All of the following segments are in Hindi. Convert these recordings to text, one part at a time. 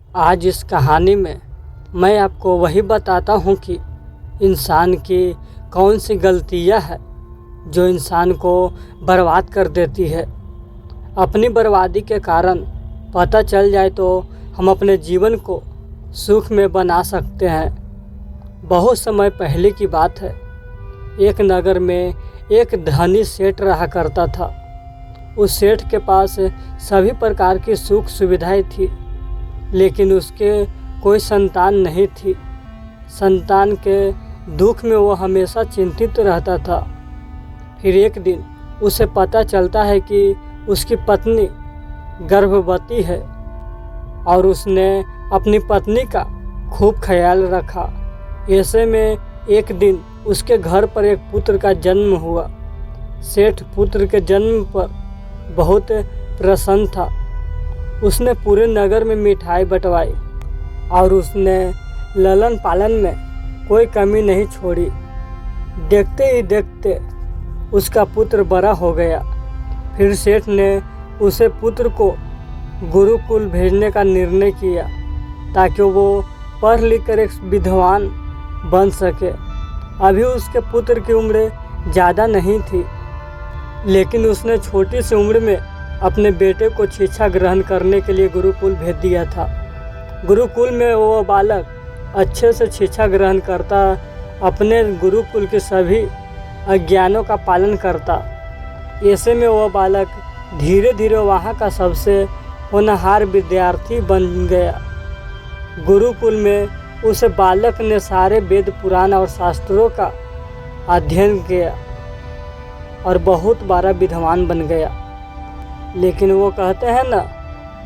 आज इस कहानी में मैं आपको वही बताता हूँ कि इंसान की कौन सी गलतियाँ है जो इंसान को बर्बाद कर देती है। अपनी बर्बादी के कारण पता चल जाए तो हम अपने जीवन को सुख में बना सकते हैं। बहुत समय पहले की बात है। एक नगर में एक धनी सेठ रहा करता था। उस सेठ के पास सभी प्रकार की सुख सुविधाएं थी, लेकिन उसके कोई संतान नहीं थी। संतान के दुख में वो हमेशा चिंतित रहता था। फिर एक दिन उसे पता चलता है कि उसकी पत्नी गर्भवती है और उसने अपनी पत्नी का खूब ख्याल रखा। ऐसे में एक दिन उसके घर पर एक पुत्र का जन्म हुआ। सेठ पुत्र के जन्म पर बहुत प्रसन्न था। उसने पूरे नगर में मिठाई बंटवाई और उसने लालन पालन में कोई कमी नहीं छोड़ी। देखते ही देखते उसका पुत्र बड़ा हो गया। फिर सेठ ने उसे पुत्र को गुरुकुल भेजने का निर्णय किया ताकि वो पढ़ लिख कर एक विद्वान बन सके। अभी उसके पुत्र की उम्र ज़्यादा नहीं थी, लेकिन उसने छोटी सी उम्र में अपने बेटे को शिक्षा ग्रहण करने के लिए गुरुकुल भेज दिया था। गुरुकुल में वो बालक अच्छे से शिक्षा ग्रहण करता, अपने गुरुकुल के सभी अज्ञानों का पालन करता। ऐसे में वो बालक धीरे धीरे वहाँ का सबसे होनहार विद्यार्थी बन गया। गुरुकुल में उस बालक ने सारे वेद पुराण और शास्त्रों का अध्ययन किया और बहुत बड़ा विद्वान बन गया। लेकिन वो कहते हैं ना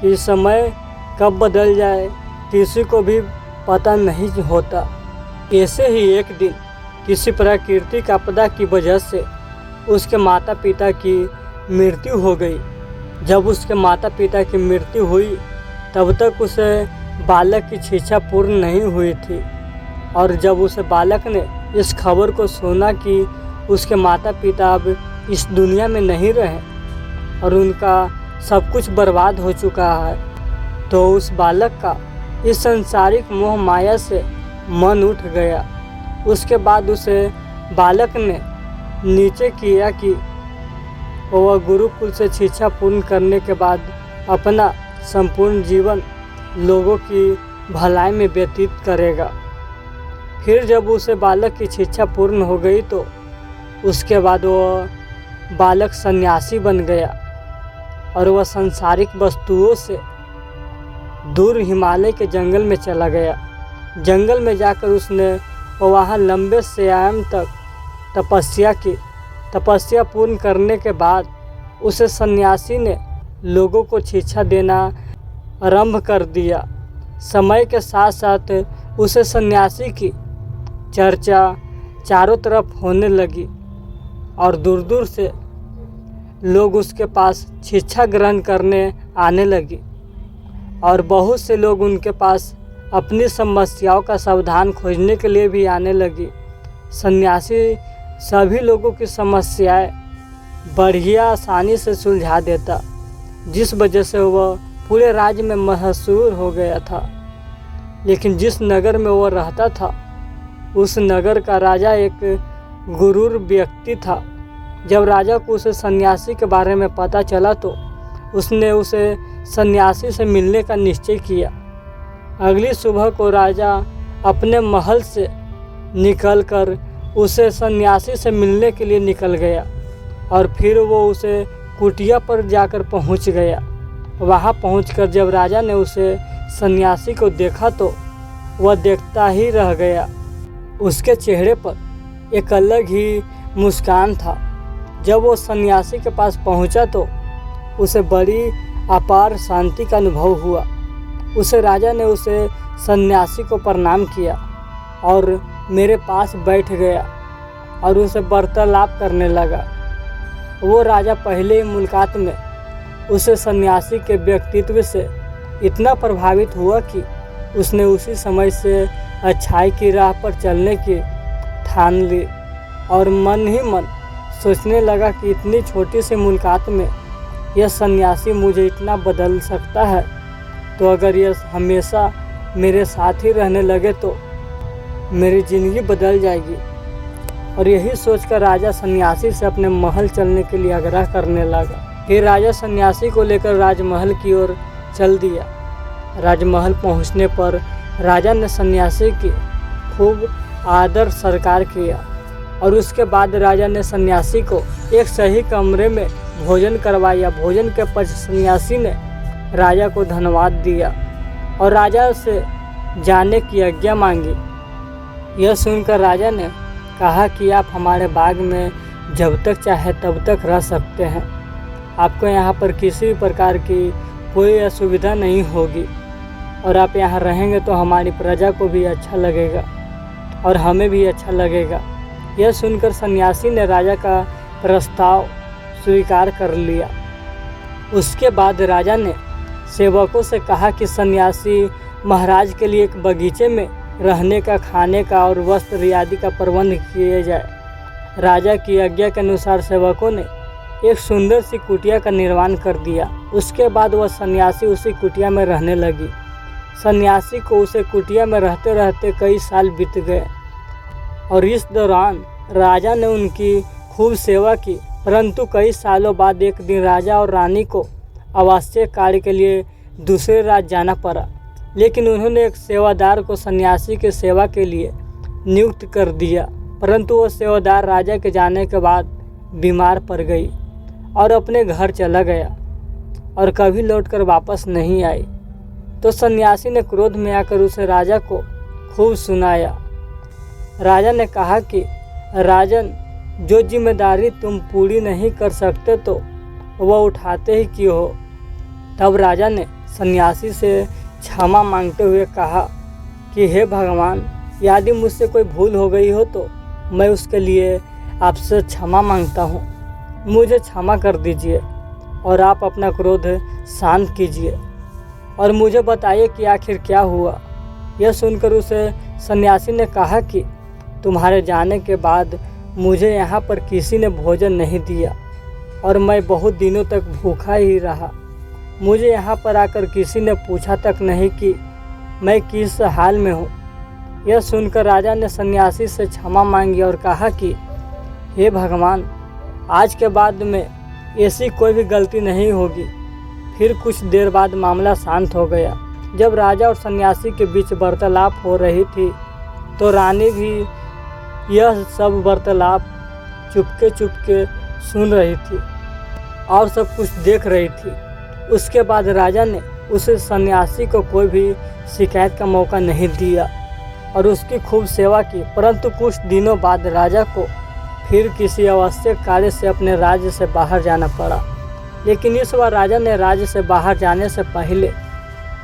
कि समय कब बदल जाए किसी को भी पता नहीं होता। ऐसे ही एक दिन किसी प्राकृतिक आपदा की वजह से उसके माता पिता की मृत्यु हो गई। जब उसके माता पिता की मृत्यु हुई तब तक उसे बालक की शिक्षा पूर्ण नहीं हुई थी, और जब उस बालक ने इस खबर को सुना कि उसके माता पिता अब इस दुनिया में नहीं रहे और उनका सब कुछ बर्बाद हो चुका है, तो उस बालक का इस संसारिक मोह माया से मन उठ गया। उसके बाद उसे बालक ने नीचे किया कि वह गुरुकुल से शिक्षा पूर्ण करने के बाद अपना संपूर्ण जीवन लोगों की भलाई में व्यतीत करेगा। फिर जब उसे बालक की शिक्षा पूर्ण हो गई तो उसके बाद वह बालक सन्यासी बन गया और वह सांसारिक वस्तुओं से दूर हिमालय के जंगल में चला गया। जंगल में जाकर उसने वहाँ लंबे श्याम तक तपस्या की। तपस्या पूर्ण करने के बाद उसे सन्यासी ने लोगों को शिक्षा देना आरंभ कर दिया। समय के साथ साथ उसे सन्यासी की चर्चा चारों तरफ होने लगी और दूर दूर से लोग उसके पास शिक्षा ग्रहण करने आने लगे और बहुत से लोग उनके पास अपनी समस्याओं का समाधान खोजने के लिए भी आने लगे। सन्यासी सभी लोगों की समस्याएं बढ़िया आसानी से सुलझा देता, जिस वजह से वह पूरे राज्य में मशहूर हो गया था। लेकिन जिस नगर में वह रहता था उस नगर का राजा एक गुरूर व्यक्ति था। जब राजा को उसे सन्यासी के बारे में पता चला तो उसने उसे सन्यासी से मिलने का निश्चय किया। अगली सुबह को राजा अपने महल से निकलकर उसे सन्यासी से मिलने के लिए निकल गया और फिर वो उसे कुटिया पर जाकर पहुंच गया। वहां पहुंचकर जब राजा ने उसे सन्यासी को देखा तो वह देखता ही रह गया। उसके चेहरे पर एक अलग ही मुस्कान था। जब वो सन्यासी के पास पहुंचा तो उसे बड़ी अपार शांति का अनुभव हुआ। उसे राजा ने उसे सन्यासी को प्रणाम किया और मेरे पास बैठ गया और उसे वार्तालाप करने लगा। वो राजा पहले ही मुलाकात में उसे सन्यासी के व्यक्तित्व से इतना प्रभावित हुआ कि उसने उसी समय से अच्छाई की राह पर चलने की ठान ली और मन ही मन सोचने लगा कि इतनी छोटी सी मुलाकात में यह सन्यासी मुझे इतना बदल सकता है। तो अगर ये हमेशा मेरे साथ ही रहने लगे तो मेरी ज़िंदगी बदल जाएगी। और यही सोचकर राजा सन्यासी से अपने महल चलने के लिए आग्रह करने लगा। फिर राजा सन्यासी को लेकर राजमहल की ओर चल दिया। राजमहल पहुंचने पर राजा ने सन्यासी की खूब आदर सत्कार किया और उसके बाद राजा ने सन्यासी को एक सही कमरे में भोजन करवाया। भोजन के पश्चात सन्यासी ने राजा को धन्यवाद दिया और राजा से जाने की आज्ञा मांगी। यह सुनकर राजा ने कहा कि आप हमारे बाग में जब तक चाहे तब तक रह सकते हैं। आपको यहाँ पर किसी भी प्रकार की कोई असुविधा नहीं होगी और आप यहाँ रहेंगे तो हमारी प्रजा को भी अच्छा लगेगा और हमें भी अच्छा लगेगा। यह सुनकर सन्यासी ने राजा का प्रस्ताव स्वीकार कर लिया। उसके बाद राजा ने सेवकों से कहा कि सन्यासी महाराज के लिए एक बगीचे में रहने का, खाने का और वस्त्र आदि का प्रबंध किया जाए। राजा की आज्ञा के अनुसार सेवकों ने एक सुंदर सी कुटिया का निर्माण कर दिया। उसके बाद वह सन्यासी उसी कुटिया में रहने लगी। सन्यासी को उसे कुटिया में रहते रहते कई साल बीत गए और इस दौरान राजा ने उनकी खूब सेवा की। परंतु कई सालों बाद एक दिन राजा और रानी को आवश्यक कार्य के लिए दूसरे राज्य जाना पड़ा, लेकिन उन्होंने एक सेवादार को सन्यासी की सेवा के लिए नियुक्त कर दिया। परंतु वह सेवादार राजा के जाने के बाद बीमार पड़ गई और अपने घर चला गया और कभी लौटकर वापस नहीं आई। तो सन्यासी ने क्रोध में आकर उसे राजा को खूब सुनाया। राजा ने कहा कि राजन, जो जिम्मेदारी तुम पूरी नहीं कर सकते तो वह उठाते ही क्यों हो। तब राजा ने सन्यासी से क्षमा मांगते हुए कहा कि हे भगवान, यदि मुझसे कोई भूल हो गई हो तो मैं उसके लिए आपसे क्षमा मांगता हूँ। मुझे क्षमा कर दीजिए और आप अपना क्रोध शांत कीजिए और मुझे बताइए कि आखिर क्या हुआ। यह सुनकर उसे सन्यासी ने कहा कि तुम्हारे जाने के बाद मुझे यहाँ पर किसी ने भोजन नहीं दिया और मैं बहुत दिनों तक भूखा ही रहा। मुझे यहाँ पर आकर किसी ने पूछा तक नहीं कि मैं किस हाल में हूँ। यह सुनकर राजा ने सन्यासी से क्षमा मांगी और कहा कि हे भगवान, आज के बाद में ऐसी कोई भी गलती नहीं होगी। फिर कुछ देर बाद मामला शांत हो गया। जब राजा और सन्यासी के बीच वार्तालाप हो रही थी तो रानी भी यह सब वार्तालाप चुपके चुपके सुन रही थी और सब कुछ देख रही थी। उसके बाद राजा ने उसे सन्यासी को कोई भी शिकायत का मौका नहीं दिया और उसकी खूब सेवा की। परंतु कुछ दिनों बाद राजा को फिर किसी आवश्यक कार्य से अपने राज्य से बाहर जाना पड़ा। लेकिन इस बार राजा ने राज्य से बाहर जाने से पहले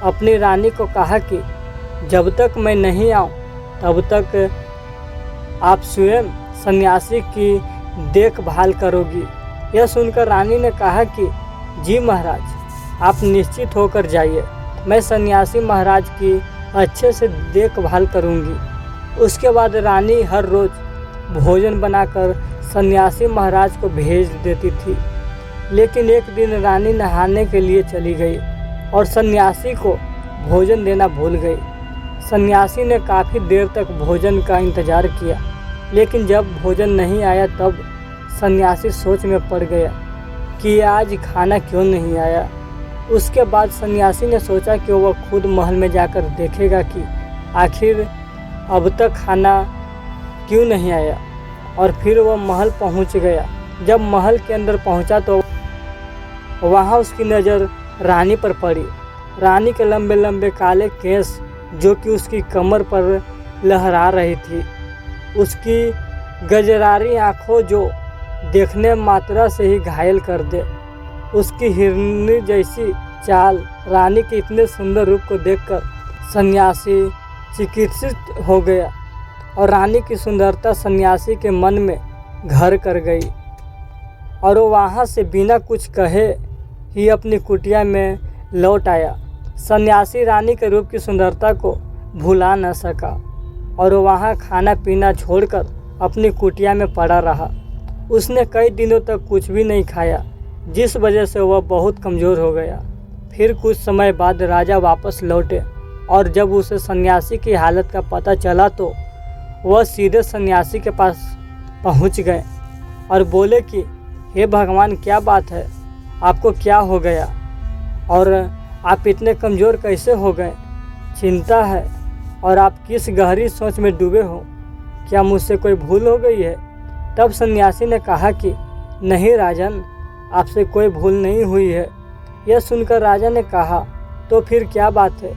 अपनी रानी को कहा कि जब तक मैं नहीं आऊँ तब तक आप स्वयं सन्यासी की देखभाल करोगी। यह सुनकर रानी ने कहा कि जी महाराज, आप निश्चित होकर जाइए, मैं सन्यासी महाराज की अच्छे से देखभाल करूंगी। उसके बाद रानी हर रोज़ भोजन बनाकर सन्यासी महाराज को भेज देती थी। लेकिन एक दिन रानी नहाने के लिए चली गई और सन्यासी को भोजन देना भूल गई। सन्यासी ने काफ़ी देर तक भोजन का इंतज़ार किया, लेकिन जब भोजन नहीं आया तब सन्यासी सोच में पड़ गया कि आज खाना क्यों नहीं आया। उसके बाद सन्यासी ने सोचा कि वह खुद महल में जाकर देखेगा कि आखिर अब तक खाना क्यों नहीं आया। और फिर वह महल पहुंच गया। जब महल के अंदर पहुंचा तो वहां उसकी नज़र रानी पर पड़ी। रानी के लंबे लंबे काले केस जो कि उसकी कमर पर लहरा रही थी, उसकी गजरारी आँखों जो देखने मात्रा से ही घायल कर दे, उसकी हिरनी जैसी चाल, रानी के इतने सुंदर रूप को देखकर सन्यासी चिकित्सित हो गया और रानी की सुंदरता सन्यासी के मन में घर कर गई और वो वहाँ से बिना कुछ कहे ही अपनी कुटिया में लौट आया। सन्यासी रानी के रूप की सुंदरता को भुला न सका और वो वहाँ खाना पीना छोड़कर अपनी कुटिया में पड़ा रहा। उसने कई दिनों तक कुछ भी नहीं खाया, जिस वजह से वह बहुत कमज़ोर हो गया। फिर कुछ समय बाद राजा वापस लौटे और जब उसे सन्यासी की हालत का पता चला तो वह सीधे सन्यासी के पास पहुंच गए और बोले कि हे भगवान, क्या बात है, आपको क्या हो गया और आप इतने कमज़ोर कैसे हो गए? चिंता है और आप किस गहरी सोच में डूबे हो? क्या मुझसे कोई भूल हो गई है? तब सन्यासी ने कहा कि नहीं राजन, आपसे कोई भूल नहीं हुई है। यह सुनकर राजा ने कहा, तो फिर क्या बात है?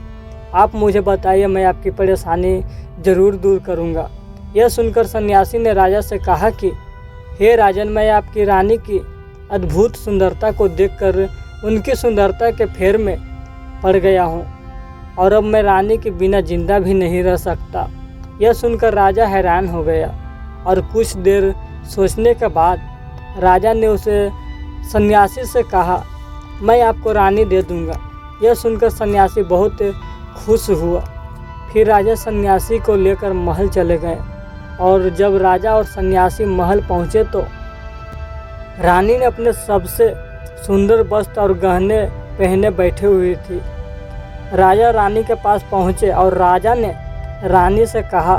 आप मुझे बताइए, मैं आपकी परेशानी ज़रूर दूर करूँगा। यह सुनकर सन्यासी ने राजा से कहा कि हे राजन, मैं आपकी रानी की अद्भुत सुंदरता को देखकर उनकी सुंदरता के फेर में पड़ गया हूँ और अब मैं रानी के बिना जिंदा भी नहीं रह सकता। यह सुनकर राजा हैरान हो गया और कुछ देर सोचने के बाद राजा ने उसे सन्यासी से कहा, मैं आपको रानी दे दूँगा। यह सुनकर सन्यासी बहुत खुश हुआ। फिर राजा सन्यासी को लेकर महल चले गए और जब राजा और सन्यासी महल पहुँचे तो रानी ने अपने सबसे सुंदर वस्त्र और गहने पहने बैठी हुई थी। राजा रानी के पास पहुँचे और राजा ने रानी से कहा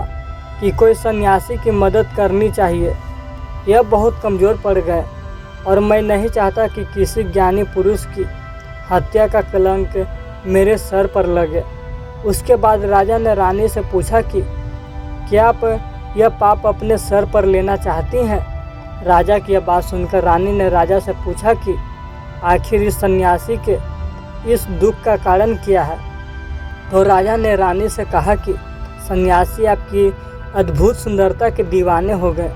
कि कोई सन्यासी की मदद करनी चाहिए, यह बहुत कमज़ोर पड़ गए और मैं नहीं चाहता कि किसी ज्ञानी पुरुष की हत्या का कलंक मेरे सर पर लगे। उसके बाद राजा ने रानी से पूछा कि क्या आप यह पाप अपने सर पर लेना चाहती हैं? राजा की यह बात सुनकर रानी ने राजा से पूछा कि आखिर इस सन्यासी के इस दुख का कारण क्या है? तो राजा ने रानी से कहा कि सन्यासी आपकी अद्भुत सुंदरता के दीवाने हो गए।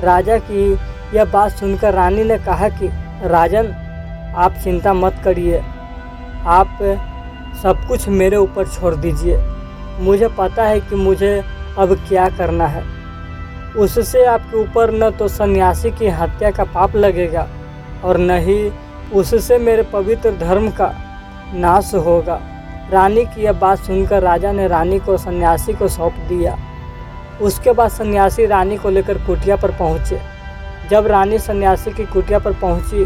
राजा की यह बात सुनकर रानी ने कहा कि राजन, आप चिंता मत करिए, आप सब कुछ मेरे ऊपर छोड़ दीजिए। मुझे पता है कि मुझे अब क्या करना है। उससे आपके ऊपर न तो सन्यासी की हत्या का पाप लगेगा और न ही उससे मेरे पवित्र धर्म का नाश होगा। रानी की यह बात सुनकर राजा ने रानी को सन्यासी को सौंप दिया। उसके बाद सन्यासी रानी को लेकर कुटिया पर पहुँचे। जब रानी सन्यासी की कुटिया पर पहुँची,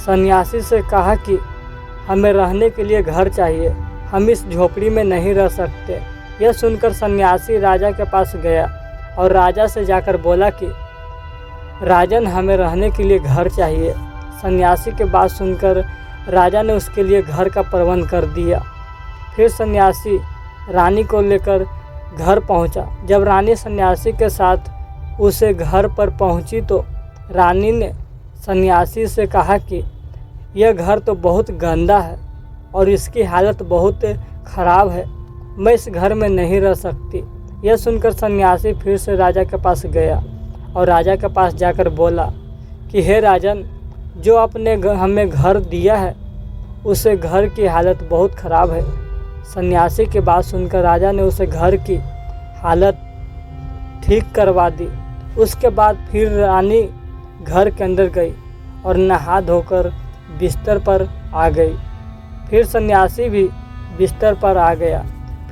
सन्यासी से कहा कि हमें रहने के लिए घर चाहिए, हम इस झोपड़ी में नहीं रह सकते। यह सुनकर सन्यासी राजा के पास गया और राजा से जाकर बोला कि राजन, हमें रहने के लिए घर चाहिए। सन्यासी की बात सुनकर राजा ने उसके लिए घर का प्रबंध कर दिया। फिर सन्यासी रानी को लेकर घर पहुंचा। जब रानी सन्यासी के साथ उसे घर पर पहुंची तो रानी ने सन्यासी से कहा कि यह घर तो बहुत गंदा है और इसकी हालत बहुत ख़राब है, मैं इस घर में नहीं रह सकती। यह सुनकर सन्यासी फिर से राजा के पास गया और राजा के पास जाकर बोला कि हे राजन, जो आपने हमें घर दिया है उसे घर की हालत बहुत ख़राब है। सन्यासी की बात सुनकर राजा ने उसे घर की हालत ठीक करवा दी। उसके बाद फिर रानी घर के अंदर गई और नहा धोकर बिस्तर पर आ गई। फिर सन्यासी भी बिस्तर पर आ गया।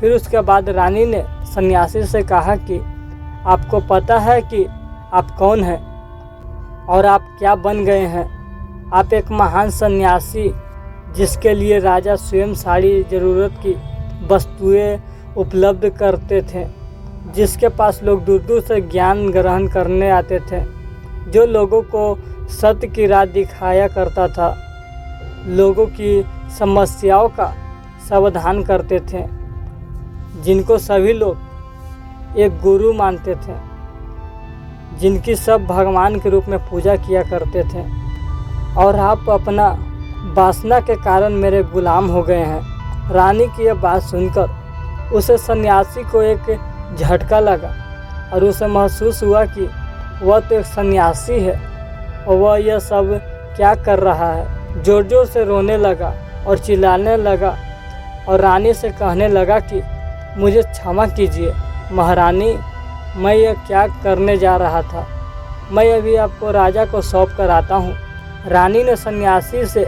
फिर उसके बाद रानी ने सन्यासी से कहा कि आपको पता है कि आप कौन हैं और आप क्या बन गए हैं? आप एक महान सन्यासी जिसके लिए राजा स्वयं सारी ज़रूरत की वस्तुएं उपलब्ध करते थे, जिसके पास लोग दूर दूर से ज्ञान ग्रहण करने आते थे, जो लोगों को सत्य की राह दिखाया करता था, लोगों की समस्याओं का समाधान करते थे, जिनको सभी लोग एक गुरु मानते थे, जिनकी सब भगवान के रूप में पूजा किया करते थे। और आप अपना वासना के कारण मेरे गुलाम हो गए हैं। रानी की यह बात सुनकर उसे सन्यासी को एक झटका लगा और उसे महसूस हुआ कि वह तो एक सन्यासी है और वह यह सब क्या कर रहा है। जोर जोर से रोने लगा और चिल्लाने लगा और रानी से कहने लगा कि मुझे क्षमा कीजिए महारानी, मैं यह क्या करने जा रहा था, मैं अभी आपको राजा को सौंप कर आता हूँ। रानी ने सन्यासी से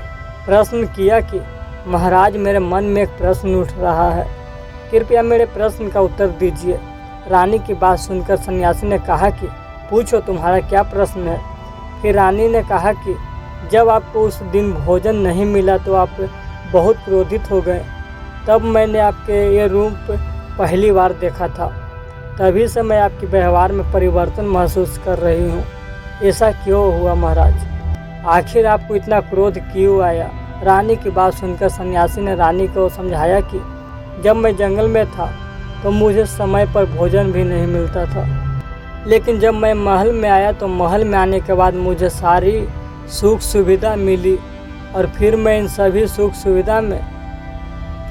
प्रश्न किया कि महाराज, मेरे मन में एक प्रश्न उठ रहा है, कृपया मेरे प्रश्न का उत्तर दीजिए। रानी की बात सुनकर सन्यासी ने कहा कि पूछो, तुम्हारा क्या प्रश्न है? फिर रानी ने कहा कि जब आपको उस दिन भोजन नहीं मिला तो आप बहुत क्रोधित हो गए। तब मैंने आपके ये रूप पहली बार देखा था, तभी से मैं आपके व्यवहार में परिवर्तन महसूस कर रही हूँ। ऐसा क्यों हुआ महाराज? आखिर आपको इतना क्रोध क्यों आया? रानी की बात सुनकर सन्यासी ने रानी को समझाया कि जब मैं जंगल में था तो मुझे समय पर भोजन भी नहीं मिलता था, लेकिन जब मैं महल में आया तो महल में आने के बाद मुझे सारी सुख सुविधा मिली और फिर मैं इन सभी सुख सुविधा में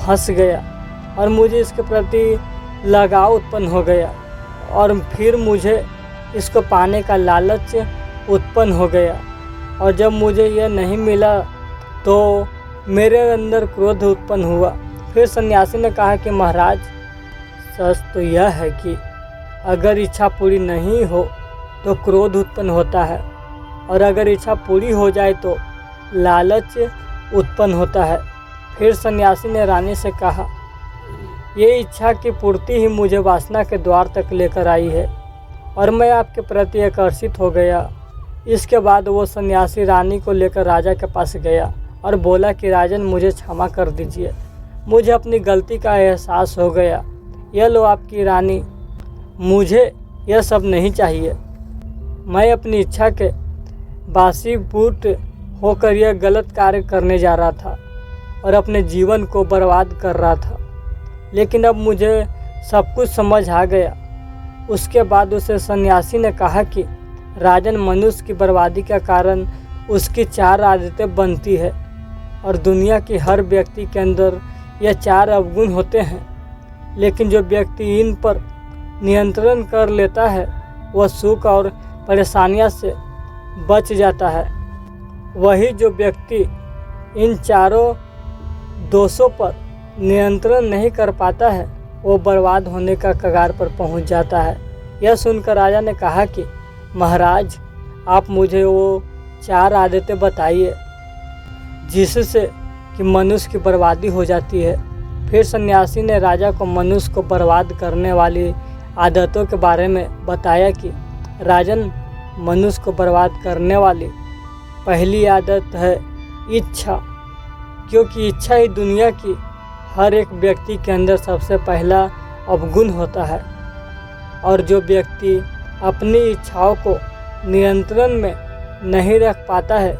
फंस गया और मुझे इसके प्रति लगाव उत्पन्न हो गया और फिर मुझे इसको पाने का लालच उत्पन्न हो गया और जब मुझे यह नहीं मिला तो मेरे अंदर क्रोध उत्पन्न हुआ। फिर सन्यासी ने कहा कि महाराज, सच तो यह है कि अगर इच्छा पूरी नहीं हो तो क्रोध उत्पन्न होता है और अगर इच्छा पूरी हो जाए तो लालच उत्पन्न होता है। फिर सन्यासी ने रानी से कहा, ये इच्छा की पूर्ति ही मुझे वासना के द्वार तक लेकर आई है और मैं आपके प्रति आकर्षित हो गया। इसके बाद वो सन्यासी रानी को लेकर राजा के पास गया और बोला कि राजन, मुझे क्षमा कर दीजिए, मुझे अपनी गलती का एहसास हो गया। यह लो आपकी रानी, मुझे यह सब नहीं चाहिए। मैं अपनी इच्छा के बासीभूत होकर यह गलत कार्य करने जा रहा था और अपने जीवन को बर्बाद कर रहा था, लेकिन अब मुझे सब कुछ समझ आ गया। उसके बाद उसे सन्यासी ने कहा कि राजन, मनुष्य की बर्बादी का कारण उसकी 4 आदतें बनती है और दुनिया की हर व्यक्ति के अंदर यह 4 अवगुण होते हैं, लेकिन जो व्यक्ति इन पर नियंत्रण कर लेता है वह सुख और परेशानियों से बच जाता है। वही जो व्यक्ति इन 4 दोषों पर नियंत्रण नहीं कर पाता है वो बर्बाद होने का कगार पर पहुंच जाता है। यह सुनकर राजा ने कहा कि महाराज, आप मुझे वो 4 आदतें बताइए जिससे कि मनुष्य की बर्बादी हो जाती है। फिर सन्यासी ने राजा को मनुष्य को बर्बाद करने वाली आदतों के बारे में बताया कि राजन, मनुष्य को बर्बाद करने वाली पहली आदत है इच्छा, क्योंकि इच्छा ही दुनिया की हर एक व्यक्ति के अंदर सबसे पहला अवगुण होता है और जो व्यक्ति अपनी इच्छाओं को नियंत्रण में नहीं रख पाता है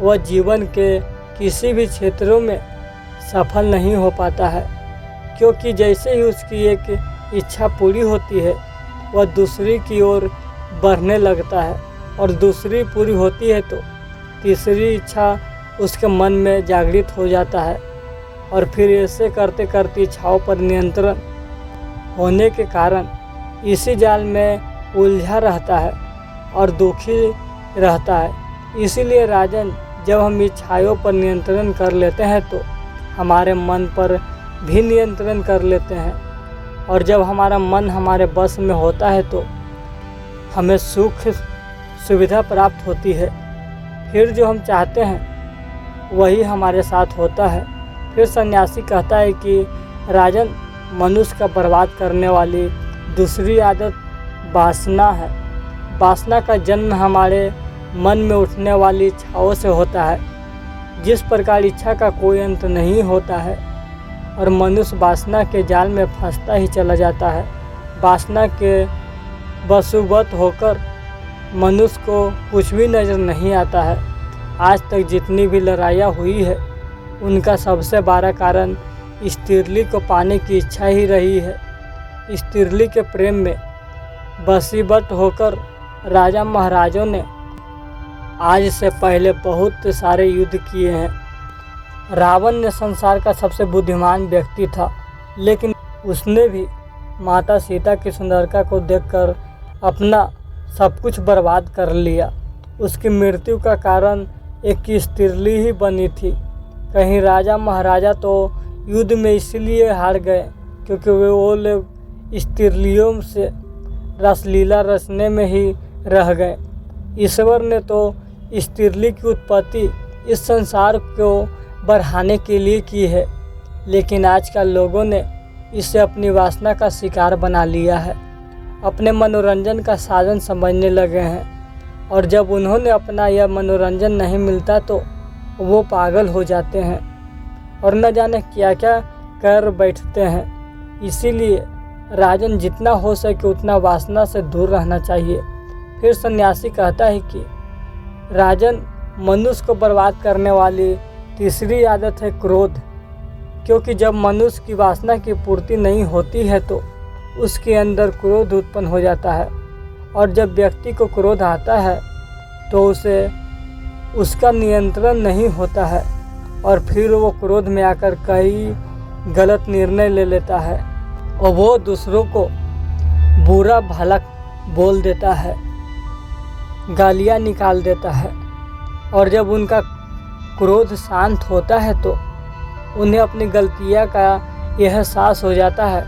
वह जीवन के किसी भी क्षेत्रों में सफल नहीं हो पाता है, क्योंकि जैसे ही उसकी एक इच्छा पूरी होती है वह दूसरी की ओर बढ़ने लगता है और दूसरी पूरी होती है तो तीसरी इच्छा उसके मन में जागृत हो जाता है और फिर ऐसे करते करते इच्छाओं पर नियंत्रण होने के कारण इसी जाल में उलझा रहता है और दुखी रहता है। इसीलिए राजन, जब हम इच्छाओं पर नियंत्रण कर लेते हैं तो हमारे मन पर भी नियंत्रण कर लेते हैं और जब हमारा मन हमारे बस में होता है तो हमें सुख सुविधा प्राप्त होती है। फिर जो हम चाहते हैं वही हमारे साथ होता है। फिर सन्यासी कहता है कि राजन, मनुष्य का बर्बाद करने वाली दूसरी आदत वासना है। वासना का जन्म हमारे मन में उठने वाली इच्छाओं से होता है। जिस प्रकार इच्छा का कोई अंत नहीं होता है और मनुष्य वासना के जाल में फंसता ही चला जाता है। वासना के वशुवत होकर मनुष्य को कुछ भी नज़र नहीं आता है। आज तक जितनी भी लड़ाइयाँ हुई है उनका सबसे बड़ा कारण स्त्रीलिंग को पाने की इच्छा ही रही है। स्त्रीलिंग के प्रेम में वशीभूत होकर राजा महाराजों ने आज से पहले बहुत सारे युद्ध किए हैं। रावण ने संसार का सबसे बुद्धिमान व्यक्ति था, लेकिन उसने भी माता सीता की सुंदरता को देखकर अपना सब कुछ बर्बाद कर लिया। उसकी मृत्यु का कारण एक स्त्रीलिंग ही बनी थी। कहीं राजा महाराजा तो युद्ध में इसलिए हार गए क्योंकि वो लोग स्त्रीलिंगों से रसलीला रचने में ही रह गए। ईश्वर ने तो स्त्रीलिंग की उत्पत्ति इस संसार को बढ़ाने के लिए की है, लेकिन आजकल लोगों ने इसे अपनी वासना का शिकार बना लिया है, अपने मनोरंजन का साधन समझने लगे हैं और जब उन्होंने अपना यह मनोरंजन नहीं मिलता तो वो पागल हो जाते हैं और न जाने क्या क्या कर बैठते हैं। इसीलिए राजन जितना हो सके उतना वासना से दूर रहना चाहिए। फिर सन्यासी कहता है कि राजन, मनुष्य को बर्बाद करने वाली तीसरी आदत है क्रोध। क्योंकि जब मनुष्य की वासना की पूर्ति नहीं होती है तो उसके अंदर क्रोध उत्पन्न हो जाता है, और जब व्यक्ति को क्रोध आता है तो उसे उसका नियंत्रण नहीं होता है और फिर वो क्रोध में आकर कई गलत निर्णय ले लेता है और वो दूसरों को बुरा भला बोल देता है, गालियाँ निकाल देता है। और जब उनका क्रोध शांत होता है तो उन्हें अपनी गलतियाँ का एहसास हो जाता है,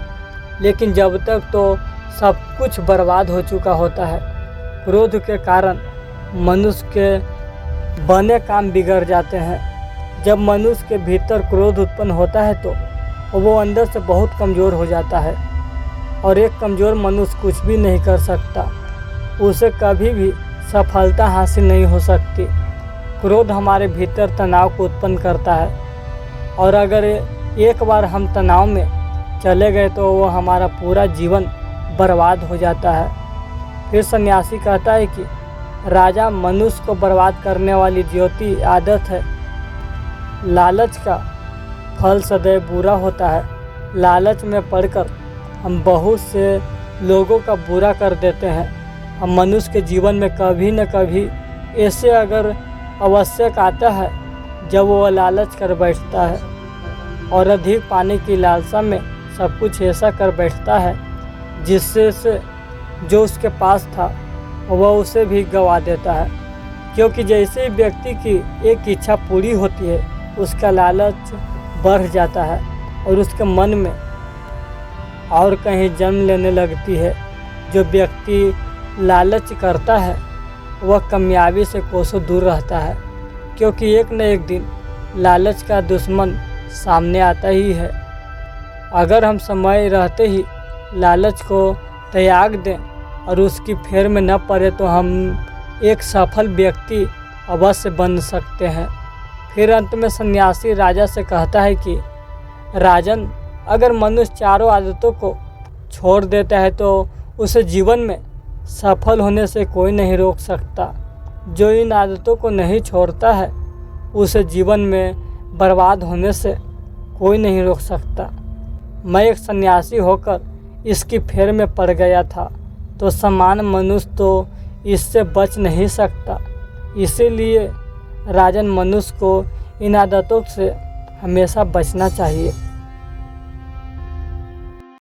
लेकिन जब तक तो सब कुछ बर्बाद हो चुका होता है। क्रोध के कारण मनुष्य के बने काम बिगड़ जाते हैं। जब मनुष्य के भीतर क्रोध उत्पन्न होता है तो वो अंदर से बहुत कमज़ोर हो जाता है, और एक कमज़ोर मनुष्य कुछ भी नहीं कर सकता, उसे कभी भी सफलता हासिल नहीं हो सकती। क्रोध हमारे भीतर तनाव को उत्पन्न करता है, और अगर एक बार हम तनाव में चले गए तो वो हमारा पूरा जीवन बर्बाद हो जाता है। फिर सन्यासी कहता है कि राजा, मनुष्य को बर्बाद करने वाली ज्योति आदत है लालच का फल सदैव बुरा होता है। लालच में पड़कर हम बहुत से लोगों का बुरा कर देते हैं। हम मनुष्य के जीवन में कभी न कभी ऐसे अगर आवश्यक आता है जब वो लालच कर बैठता है और अधिक पाने की लालसा में सब कुछ ऐसा कर बैठता है जिससे से जो उसके पास था वह उसे भी गंवा देता है। क्योंकि जैसे ही व्यक्ति की एक इच्छा पूरी होती है उसका लालच बढ़ जाता है और उसके मन में और कहीं जन्म लेने लगती है। जो व्यक्ति लालच करता है वह कामयाबी से कोसों दूर रहता है, क्योंकि एक न एक दिन लालच का दुश्मन सामने आता ही है। अगर हम समय रहते ही लालच को त्याग दें और उसकी फेर में न पड़े तो हम एक सफल व्यक्ति अवश्य बन सकते हैं। फिर अंत में सन्यासी राजा से कहता है कि राजन, अगर मनुष्य चारों आदतों को छोड़ देता है तो उसे जीवन में सफल होने से कोई नहीं रोक सकता। जो इन आदतों को नहीं छोड़ता है उसे जीवन में बर्बाद होने से कोई नहीं रोक सकता। मैं एक सन्यासी होकर इसकी फेर में पड़ गया था, तो सामान्य मनुष्य तो इससे बच नहीं सकता। इसीलिए राजन, मनुष्य को इन आदतों से हमेशा बचना चाहिए।